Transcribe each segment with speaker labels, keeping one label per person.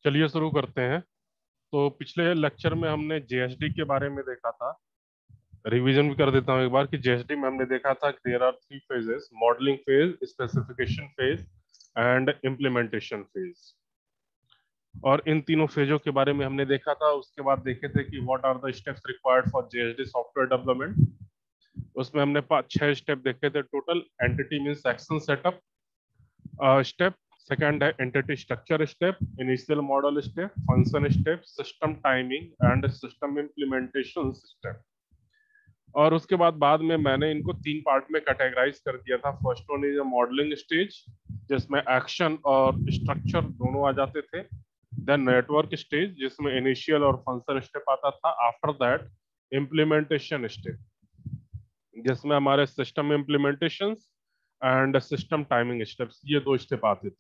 Speaker 1: चलिए शुरू करते हैं। तो पिछले लेक्चर में हमने जेएसडी के बारे में देखा था। रिवीजन भी कर देता हूँ एक बार कि जेएसडी में हमने देखा था कि there are three phases: modelling phase, specification phase and implementation phase. और इन तीनों फेजों के बारे में हमने देखा था। उसके बाद देखे थे कि what are the steps required for JSD software development. उसमें हमने 6 स्टेप देखे थे total. Entity means action setup step, second है entity structure step, initial model step, function step, system timing and system implementation step. और उसके बाद में मैंने इनको 3 पार्ट में कैटेगराइज कर दिया था। First one is modelling stage, जिसमें एक्शन और स्ट्रक्चर दोनों आ जाते थे। देन नेटवर्क स्टेज, जिसमें इनिशियल और फंक्शन स्टेप आता था। आफ्टर दैट इम्प्लीमेंटेशन स्टेप, जिसमें हमारे system implementation and system timing steps, ये 2 स्टेप आते थे।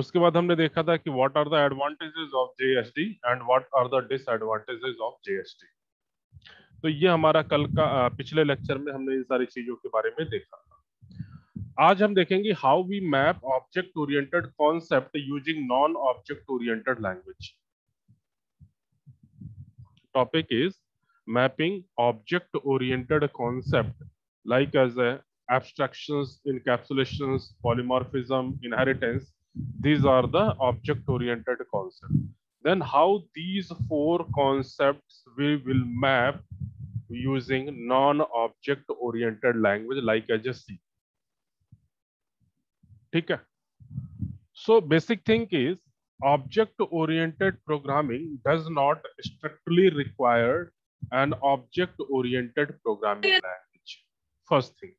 Speaker 1: उसके बाद हमने देखा था कि what are the advantages of JSD and what are the disadvantages of JSD. तो ये हमारा कल का पिछले लेक्चर में हमने इन सारी चीजों के बारे में देखा था। आज हम देखेंगे how we map object oriented concept using non object oriented language. Topic is mapping object oriented concept like as abstractions, encapsulations, polymorphism, inheritance. These are the object-oriented concepts. Then how these 4 concepts we will map using non-object-oriented language like as C. ठीक है? So basic thing is object-oriented programming does not strictly require an object-oriented programming language. First thing.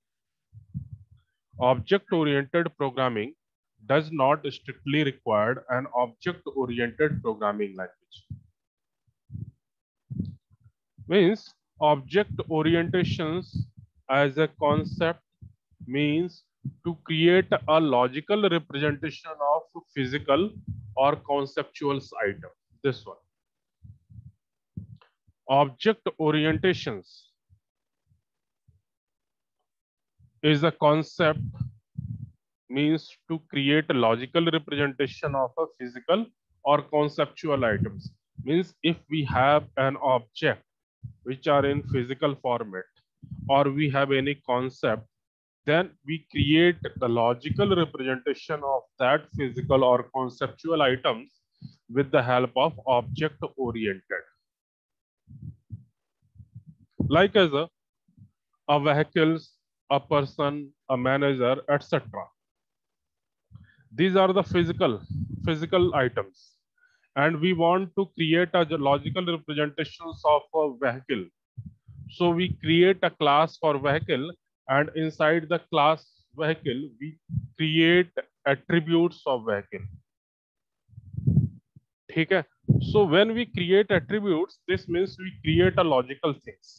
Speaker 1: Object-oriented programming does not strictly require an object-oriented programming language. Means object orientations as a concept means to create a logical representation of physical or conceptual item. This one. Object orientations is a concept means to create a logical representation of a physical or conceptual items. Means if we have an object which are in physical format or we have any concept, then we create the logical representation of that physical or conceptual items with the help of object oriented. Like as a vehicles, a person, a manager, etc. These are the physical items, and we want to create a logical representations of a vehicle. So we create a class for vehicle, and inside the class vehicle we create attributes of vehicle. ठीक है? So when we create attributes, this means we create a logical things.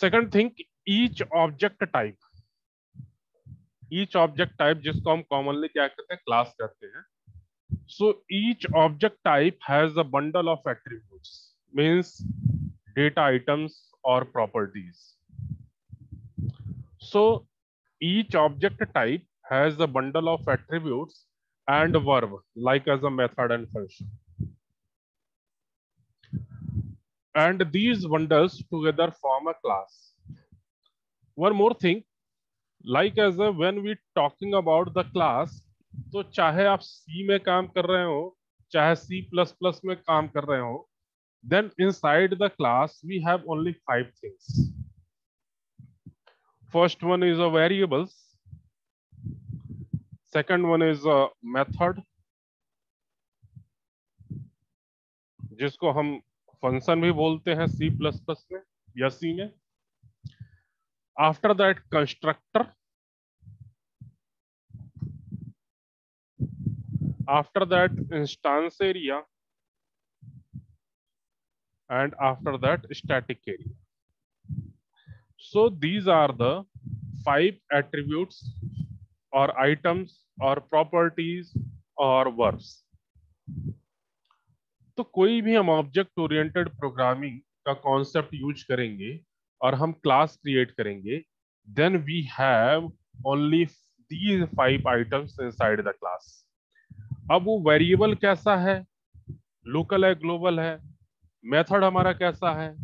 Speaker 1: Second thing, each object type जिसको हम commonly क्या कहते हैं, class कहते हैं. So each object type has a bundle of attributes, means data items or properties. So each object type has a bundle of attributes and verb like as a method and function. And these bundles together form a class. One more thing, like as a when we talking about the class, तो चाहे आप C में काम कर रहे हो, चाहे C++ में काम कर रहे हो, then inside the class we have only 5 things. First one is a variables. Second one is a method, जिसको हम फंक्शन भी बोलते हैं C++ में या C में. After that constructor. After that instance area. And after that static area. So these are the 5 attributes or items or properties or verbs. तो कोई भी हम ऑब्जेक्ट ओरिएंटेड प्रोग्रामिंग का कॉन्सेप्ट यूज करेंगे और हम क्लास क्रिएट करेंगे, then we have only these 5 items inside the class. अब वो वेरिएबल कैसा है, लोकल है, ग्लोबल है, मेथड हमारा कैसा है,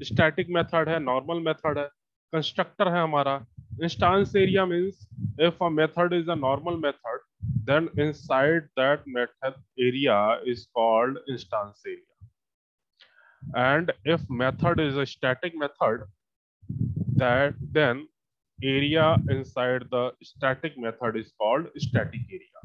Speaker 1: स्टैटिक मेथड है, नॉर्मल मेथड है, कंस्ट्रक्टर है हमारा. Instance area means if a method is a normal method, then inside that method area is called instance area, and if method is a static method, that then area inside the static method is called static area.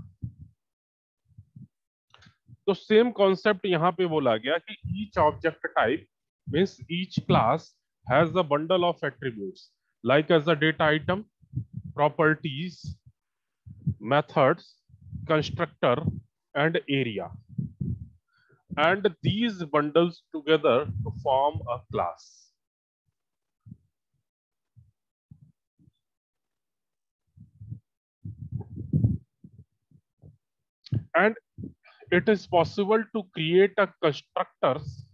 Speaker 1: तो same concept यहां पे बोला गया कि each object type means each class has a bundle of attributes like as a data item, properties, methods, constructor and area, and these bundles together to form a class. And it is possible to create a constructors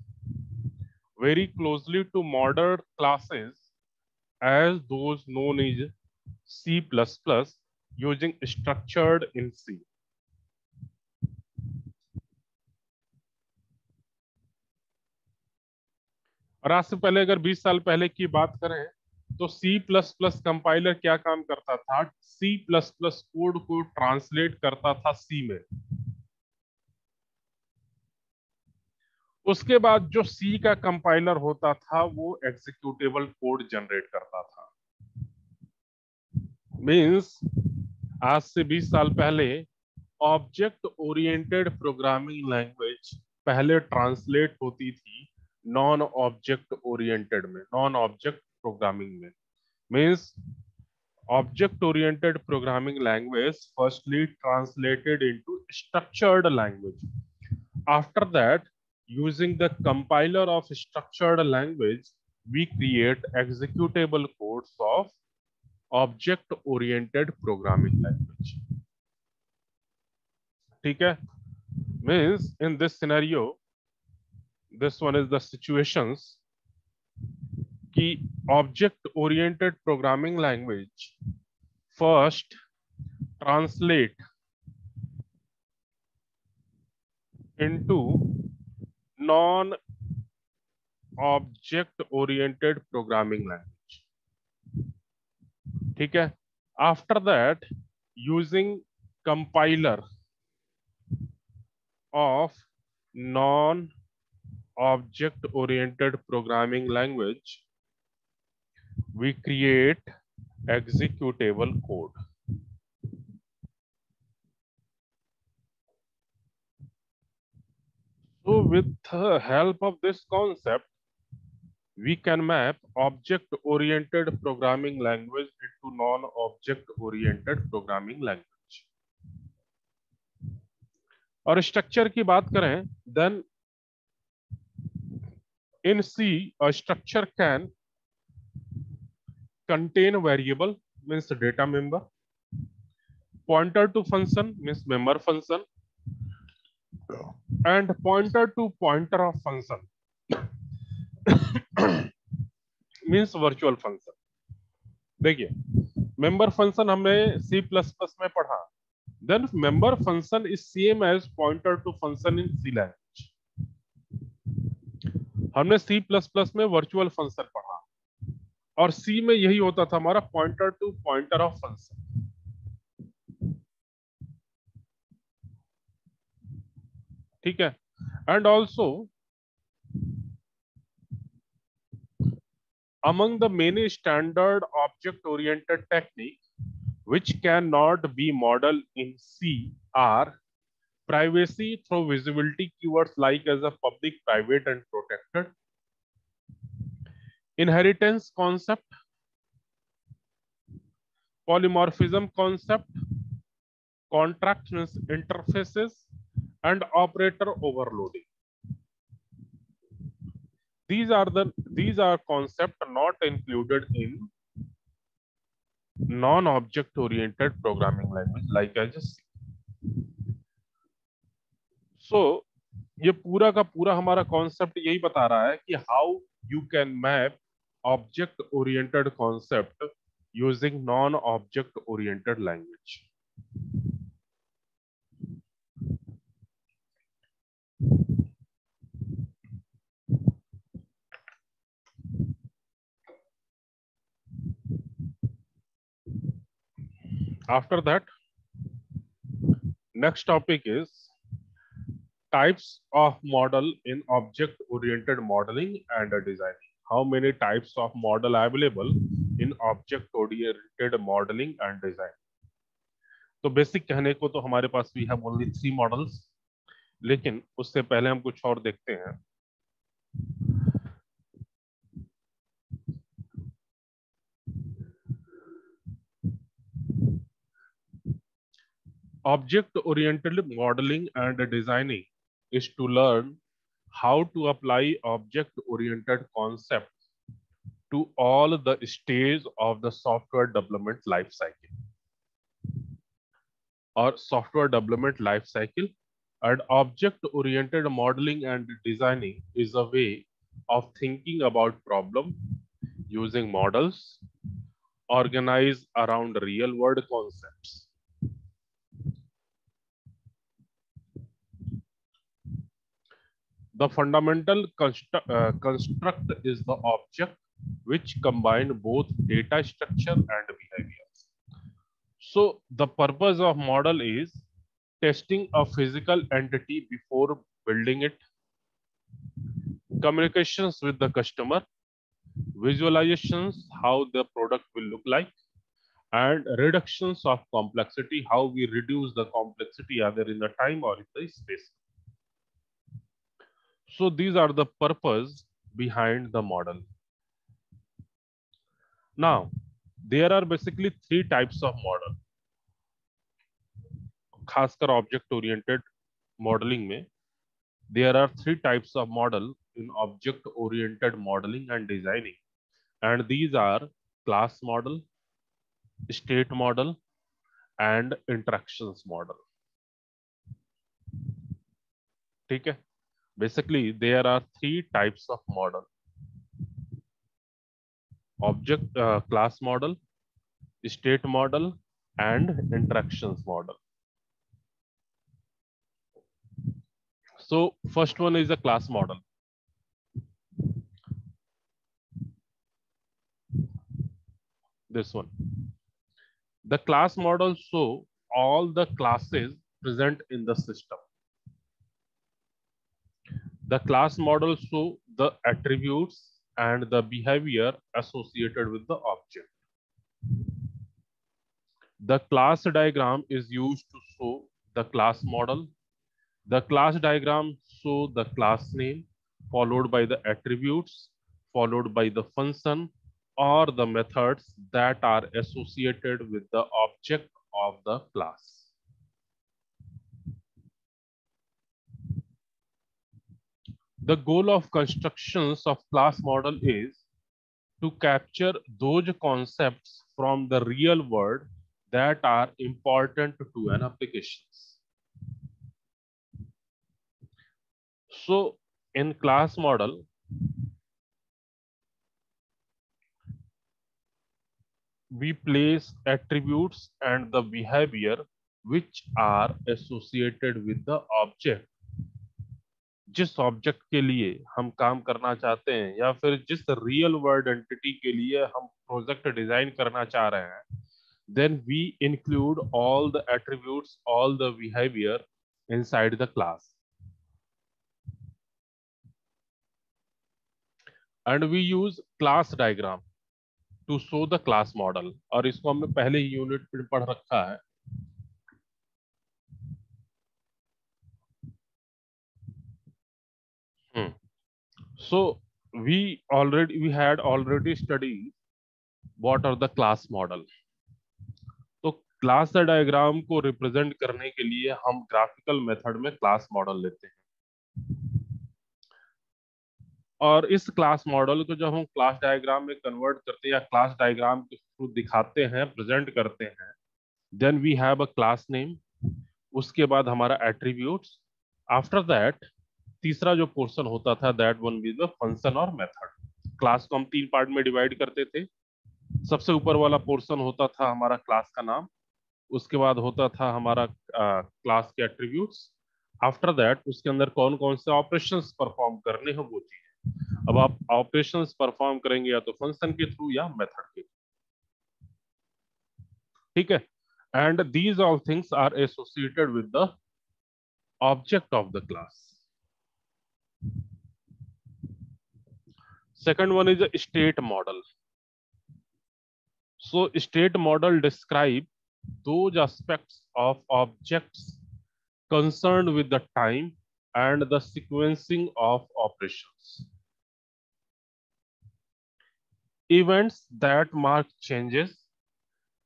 Speaker 1: very closely to modern classes as those known as C++ using structured in C. और आज से पहले अगर 20 साल पहले की बात करें तो C++ कंपाइलर क्या काम करता था, C++ कोड को ट्रांसलेट करता था C में. उसके बाद जो C का कंपाइलर होता था वो एग्जीक्यूटेबल कोड जनरेट करता था. मींस आज से 20 साल पहले ऑब्जेक्ट ओरिएंटेड प्रोग्रामिंग लैंग्वेज पहले ट्रांसलेट होती थी नॉन ऑब्जेक्ट ओरिएंटेड में, नॉन ऑब्जेक्ट प्रोग्रामिंग में. Means object oriented programming language firstly translated into structured language. After that, using the compiler of structured language, we create executable codes of object oriented programming language. ठीक है? Means in this scenario, this one is the situations कि object oriented programming language first translate into non object oriented programming language. ठीक है? After that, using compiler of non object oriented programming language, we create executable code. So with the help of this concept, we can map object oriented programming language into non object oriented programming language. और structure की बात करें, then in C a structure can contain variable means data member, pointer to function means member function, and pointer to pointer of function means virtual function. देखिए member function हमने C++ में पढ़ा, then member function is same as pointer to function in C language. हमने C++ में virtual function पढ़ा और C में यही होता था हमारा pointer to pointer of function. ठीक है? And also among the many standard object oriented techniques which cannot be modeled in C are privacy through visibility keywords like as a public, private and protected, inheritance concept, polymorphism concept, contract means interfaces, and operator overloading. These are concepts not included in non-object oriented programming language like as C. So ये पूरा का पूरा हमारा concept यही बता रहा है कि how you can map object oriented concept using non-object oriented language. After that, next topic is types of model in object oriented modeling and designing. How many types of model are available in object oriented modeling and design? तो basic कहने को तो हमारे पास भी है only 3 models, लेकिन उससे पहले हम कुछ और देखते हैं. Object oriented modeling and designing is to learn how to apply object oriented concepts to all the stages of the software development life cycle or software development life cycle. And object oriented modeling and designing is a way of thinking about problem using models organized around real world concepts. The fundamental construct is the object which combine both data structure and behaviors. So the purpose of model is testing a physical entity before building it, communications with the customer, visualizations how the product will look like, and reductions of complexity, how we reduce the complexity either in the time or in the space. So these are the purpose behind the model. Now, there are basically 3 types of model. खासकर object oriented modeling में there are 3 types of model in object oriented modeling and designing, and these are class model, state model, and interactions model. ठीक है? Basically there are 3 types of model: object class model, state model, and interactions model. So first one is a class model. This one. The class model show all the classes present in the system. The class model show the attributes and the behavior associated with the object. The class diagram is used to show the class model. The class diagram show the class name followed by the attributes followed by the function or the methods that are associated with the object of the class. The goal of constructions of class model is to capture those concepts from the real world that are important to an application. So in class model, we place attributes and the behavior which are associated with the object. जिस object के लिए हम काम करना चाहते हैं या फिर जिस रियल वर्ल्ड एंटिटी के लिए हम प्रोजेक्ट डिजाइन करना चाह रहे हैं, then we include all the attributes, all the behavior inside the class. And we use class diagram to show the class model. और इसको हमने पहले ही यूनिट में पढ़ रखा है. So we had already studied what are the class model. तो class diagram को रिप्रेजेंट करने के लिए हम ग्राफिकल मेथड में क्लास मॉडल लेते हैं, और इस क्लास मॉडल को जब हम क्लास डायग्राम में कन्वर्ट करते हैं या क्लास डायग्राम के थ्रू दिखाते हैं, प्रेजेंट करते हैं, then we have a class name, उसके बाद हमारा एट्रीब्यूट्स, आफ्टर दैट तीसरा जो पोर्शन होता था that one be the function और मेथड. क्लास को हम 3 पार्ट में डिवाइड करते थे. सबसे ऊपर वाला पोर्शन होता था हमारा क्लास का नाम, उसके बाद होता था हमारा क्लास के एट्रीब्यूट्स, आफ्टर दैट उसके अंदर कौन कौन से ऑपरेशंस परफॉर्म करने हैं वो चीज। अब आप ऑपरेशंस परफॉर्म करेंगे या तो फंक्शन के थ्रू या मेथड के, ठीक है। And these all things are associated with the object of the class. Second one is a state model. So state model describe those aspects of objects concerned with the time and the sequencing of operations. Events that mark changes,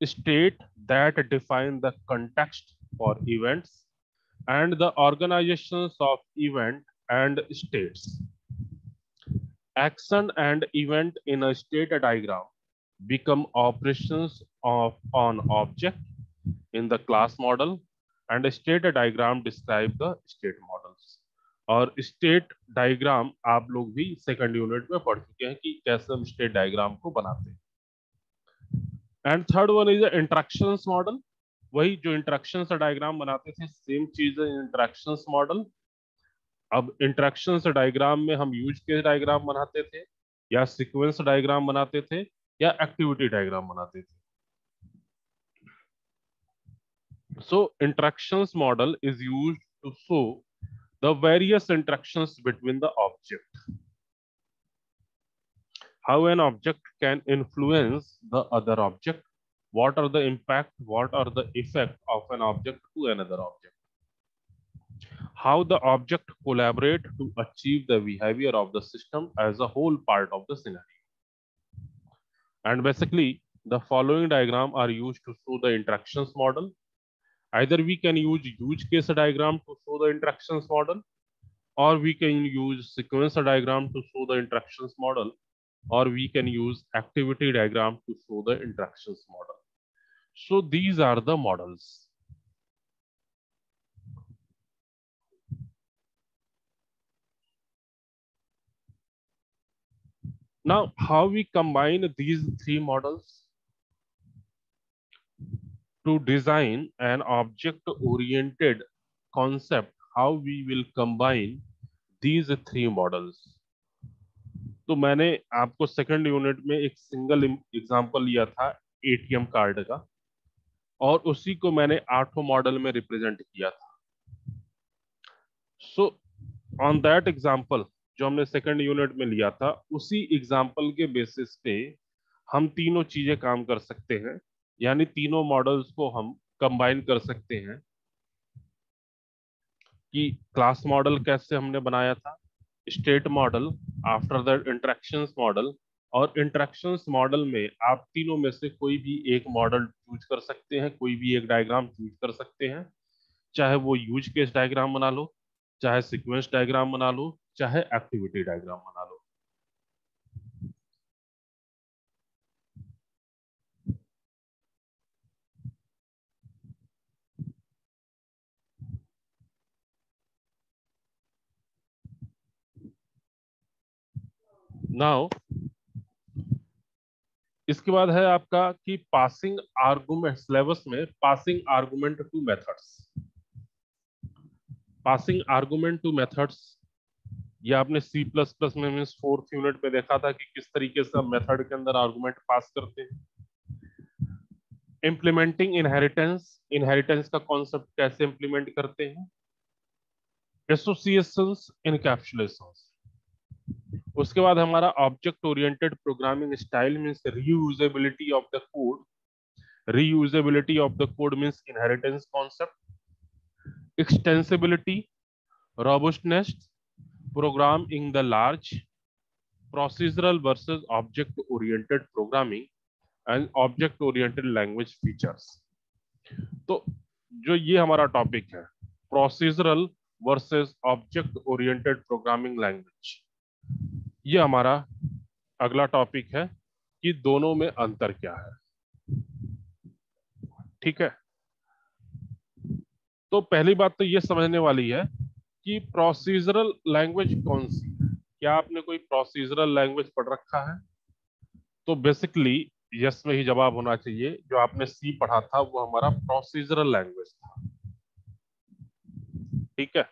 Speaker 1: state that define the context for events, and the organizations of event and states. Action and event in a state diagram become operations of on object in the class model, and a state diagram describe the state models. और state diagram आप लोग भी second unit में पढ़ चुके हैं कि कैसे हम स्टेट डायग्राम को बनाते हैं। And third one is interactions model. वही जो इंटरेक्शंस डायग्राम बनाते थे सेम चीज है इंटरेक्शंस मॉडल। अब इंटरेक्शंस डायग्राम में हम यूज केस डायग्राम बनाते थे, या सीक्वेंस डायग्राम बनाते थे, या एक्टिविटी डायग्राम बनाते थे। So interactions model is used to show the various interactions between the object, how an object can influence the other object, what are the impact, what are the effect of an object to another object, how the object collaborate to achieve the behavior of the system as a whole part of the scenario. And basically the following diagram are used to show the interactions model. Either we can use case diagram to show the interactions model, or we can use sequence diagram to show the interactions model, or we can use activity diagram to show the interactions model. So these are the models. Now, how we combine these three models to design an object-oriented concept, how we will combine these three models. तो मैंने आपको second unit में एक single example लिया था ATM card का, और उसी को मैंने 8 मॉडल में रिप्रेजेंट किया था। सो ऑन दैट एग्जांपल जो हमने सेकंड यूनिट में लिया था, उसी एग्जांपल के बेसिस पे हम तीनों चीजें काम कर सकते हैं, यानी तीनों मॉडल्स को हम कंबाइन कर सकते हैं। कि क्लास मॉडल कैसे हमने बनाया था, state model, after that interactions model, और इंटरेक्शंस मॉडल में आप तीनों में से कोई भी एक मॉडल चूज कर सकते हैं, कोई भी एक डायग्राम चूज कर सकते हैं, चाहे वो यूज केस डायग्राम बना लो, चाहे सीक्वेंस डायग्राम बना लो, चाहे एक्टिविटी डायग्राम बना लो। नाउ इसके बाद है आपका कि पासिंग आर्गुमेंट, सिलेबस में passing argument two methods. Passing argument two methods ये आपने C++ में मींस 4th यूनिट में देखा था कि किस तरीके से हम मेथड के अंदर आर्गुमेंट पास करते हैं। इंप्लीमेंटिंग इनहेरिटेंस, इनहेरिटेंस का कॉन्सेप्ट कैसे इंप्लीमेंट करते हैं। एसोसिएशंस, इनकैप्सुलेशंस। उसके बाद हमारा object oriented programming style means reusability of the code. Reusability of the code means inheritance concept. Extensibility, robustness, programming the large, procedural versus object oriented programming, and object oriented language features। तो जो ये हमारा topic है procedural versus object oriented programming language, ये हमारा अगला topic है कि दोनों में अंतर क्या है। ठीक है, तो पहली बात तो ये समझने वाली है कि प्रोसीजरल लैंग्वेज कौन सी है। क्या आपने कोई प्रोसीजरल लैंग्वेज पढ़ रखा है? तो बेसिकली यस में ही जवाब होना चाहिए। जो आपने सी पढ़ा था वो हमारा प्रोसीजरल लैंग्वेज था। ठीक है,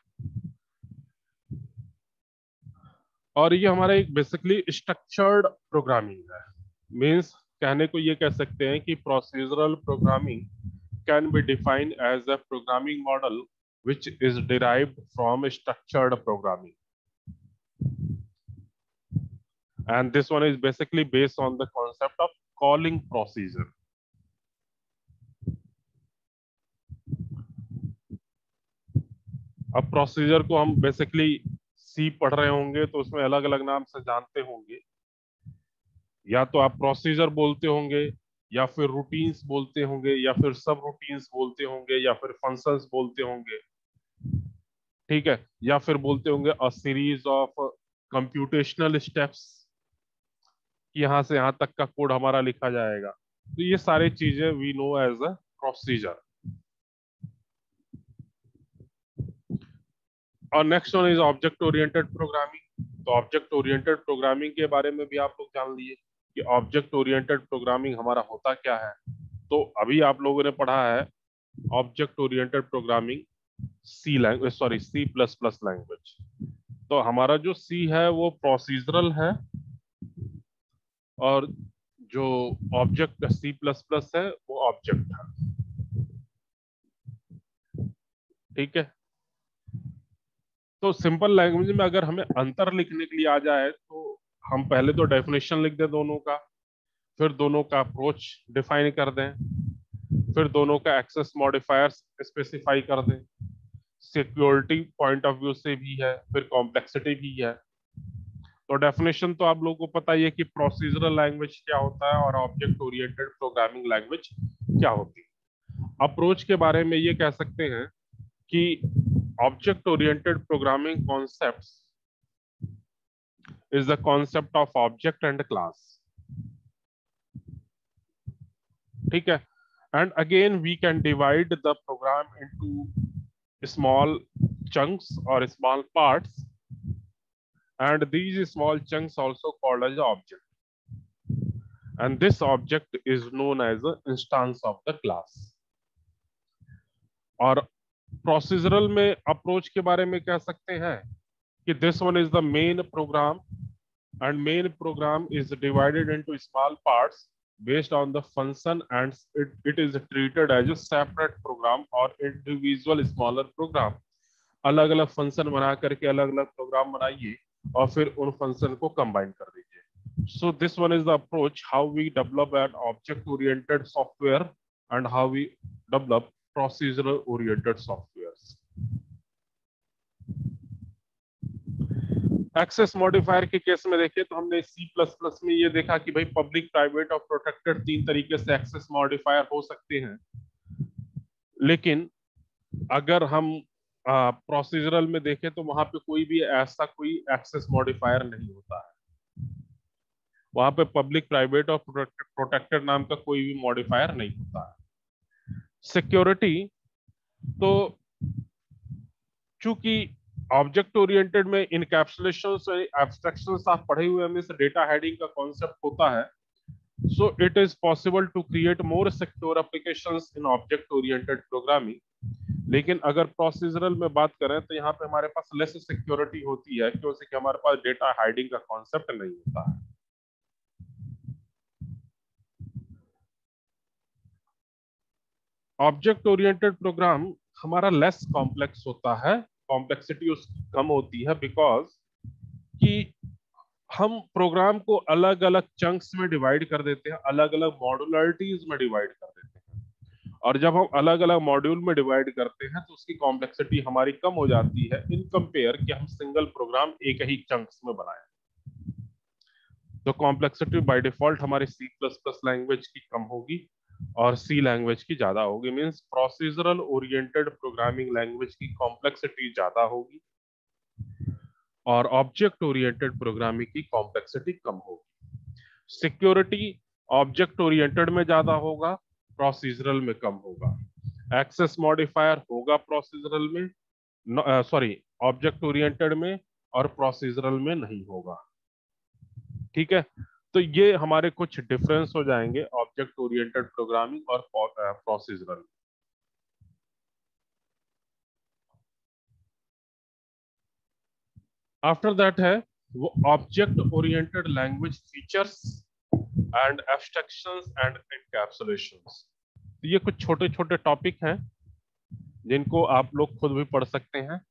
Speaker 1: और ये हमारा एक बेसिकली स्ट्रक्चर्ड प्रोग्रामिंग है। मींस कहने को ये कह सकते हैं कि procedural programming can be defined as a programming model which is derived from structured programming, and this one is basically based on the concept of calling procedure. अब procedure को हम बेसिकली सी पढ़ रहे होंगे तो उसमें अलग अलग नाम से जानते होंगे। या तो आप प्रोसीजर बोलते होंगे, या फिर रूटीन्स बोलते होंगे, या फिर सब रूटीन्स बोलते होंगे, या फिर फंक्शंस बोलते होंगे। ठीक है, या फिर बोलते होंगे a series of computational steps, यहां से यहां तक का कोड हमारा लिखा जाएगा। तो ये सारी चीजें we know as a procedure. और next one is object oriented programming. तो ऑब्जेक्ट ओरिएंटेड प्रोग्रामिंग के बारे में भी आप लोग जान लिए कि ऑब्जेक्ट ओरिएंटेड प्रोग्रामिंग हमारा होता क्या है। तो अभी आप लोगों ने पढ़ा है object oriented programming C language, sorry C plus plus language. तो हमारा जो सी है वो प्रोसीजरल है, और जो ऑब्जेक्ट सी प्लस प्लस है वो ऑब्जेक्ट है। ठीक है, तो सिंपल लैंग्वेज में अगर हमें अंतर लिखने के लिए आ जाए तो हम पहले तो डेफिनेशन लिख दें दोनों का, फिर दोनों का अप्रोच डिफाइन कर दें, फिर दोनों का एक्सेस मॉडिफायर्स स्पेसिफाई कर दें। सिक्योरिटी पॉइंट ऑफ व्यू से भी है, फिर कॉम्प्लेक्सिटी भी है। तो डेफिनेशन तो आप लोगों को पता ही है कि प्रोसीजरल लैंग्वेज क्या होता है और ऑब्जेक्ट ओरिएंटेड प्रोग्रामिंग लैंग्वेज क्या होती है। अप्रोच के बारे में ये कह सकते हैं कि object oriented programming concepts is the concept of object and class. ठीक है, and again we can divide the program into small chunks or small parts, and these small chunks also called as object, and this object is known as an instance of the class. और procedural में approach के बारे में कह सकते हैं कि this one is the main program, and main program is divided into small parts based on the function, and it is treated as a separate program or individual smaller program. अलग अलग function बना करके अलग अलग programme बनाइए और फिर उन फंक्शन को कंबाइन कर दीजिए। So this one is the approach how we develop an object oriented software and how we develop procedural oriented software. Access modifier के केस में देखिए तो हमने सी प्लस प्लस में ये देखा कि भाई पब्लिक, प्राइवेट और प्रोटेक्टेड तीन तरीके से एक्सेस मॉडिफायर हो सकते हैं। लेकिन अगर हम प्रोसीजरल में देखें तो वहां पे कोई भी ऐसा कोई एक्सेस मॉडिफायर नहीं होता है। वहां पे पब्लिक, प्राइवेट और प्रोटेक्टेड नाम का कोई भी मॉडिफायर नहीं होता है। सिक्योरिटी, तो चूंकि ऑब्जेक्ट ओरिएंटेड में इनकैप्सुलेशन से एब्स्ट्रैक्शंस आप पढ़े हुए हमें से डेटा हेडिंग का कॉन्सेप्ट होता है। So it is possible to create more secure applications in object oriented programming. लेकिन अगर प्रोसीजरल में बात करें तो यहाँ पे हमारे पास लेस सिक्योरिटी होती है, क्योंकि हमारे पास डेटा हाइडिंग का कॉन्सेप्ट नहीं होता है। ऑब्जेक्ट ओरिएंटेड प्रोग्राम हमारा लेस कॉम्प्लेक्स होता है, कॉम्प्लेक्सिटी उसकी कम होती है, बिकॉज कि हम प्रोग्राम को अलग अलग चंक्स में डिवाइड कर देते हैं, अलग अलग मॉड्यूलरिटीज में डिवाइड कर देते हैं। और जब हम अलग अलग मॉड्यूल में डिवाइड करते हैं तो उसकी कॉम्प्लेक्सिटी हमारी कम हो जाती है इन कंपेयर कि हम सिंगल प्रोग्राम एक ही चंक्स में बनाए। तो कॉम्प्लेक्सिटी बाय डिफॉल्ट हमारी सी प्लस प्लस लैंग्वेज की कम होगी और सी लैंग्वेज की ज्यादा होगी। Means procedural oriented programming language की कॉम्प्लेक्सिटी ज्यादा होगी और ऑब्जेक्ट ओरिएंटेड प्रोग्रामिंग की कॉम्प्लेक्सिटी कम होगी। सिक्योरिटी ऑब्जेक्ट ओरिएंटेड में ज्यादा होगा, प्रोसीजरल में कम होगा। एक्सेस मॉडिफायर होगा प्रोसीजरल में, सॉरी ऑब्जेक्ट ओरिएंटेड में, और प्रोसीजरल में नहीं होगा। ठीक है, तो ये हमारे कुछ डिफरेंस हो जाएंगे ऑब्जेक्ट ओरिएंटेड प्रोग्रामिंग और प्रोसीजरल। आफ्टर दैट है वो object oriented language features and abstractions and encapsulations. ये कुछ छोटे छोटे टॉपिक हैं जिनको आप लोग खुद भी पढ़ सकते हैं।